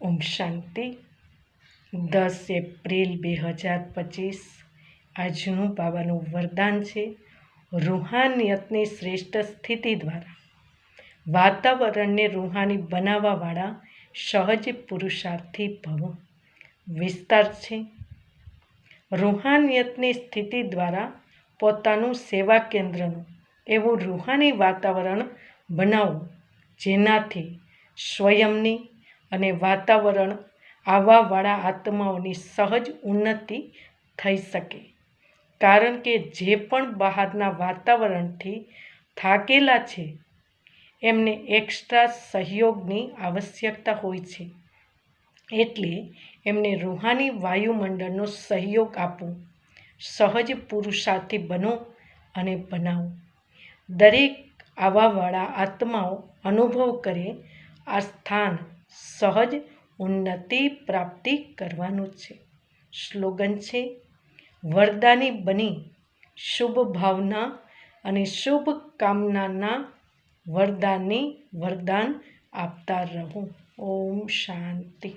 ઓમ શાંતિ. 10 April 2025 આજનું બાબાનું વરદાન છે. રૂહાનિયતની શ્રેષ્ઠ સ્થિતિ દ્વારા વાતાવરણને રૂહાની બનાવવાવાળા સહજ પુરુષાર્થી ભવ. વિસ્તાર છે. રૂહાનિયતની સ્થિતિ દ્વારા પોતાનું સેવા કેન્દ્રનું એવું રૂહાની વાતાવરણ બનાવવું જેનાથી સ્વયંની અને વાતાવરણ આવવાવાળા આત્માઓની સહજ ઉન્નતિ થઈ શકે. કારણ કે જે પણ બહારના વાતાવરણથી થાકેલા છે એમને એક્સ્ટ્રા સહયોગની આવશ્યકતા હોય છે. એટલે એમને રૂહાની વાયુમંડળનો સહયોગ આપવો. સહજ પુરુષાર્થી બનો અને બનાવો. દરેક આવવાવાળા આત્માઓ અનુભવ કરે આ સ્થાન સહજ ઉન્નતિ પ્રાપ્તિ કરવાનું છે. સ્લોગન છે: વરદાની બની શુભ ભાવના અને શુભ કામનાના વરદાન આપતા રહો. ઓમ શાંતિ.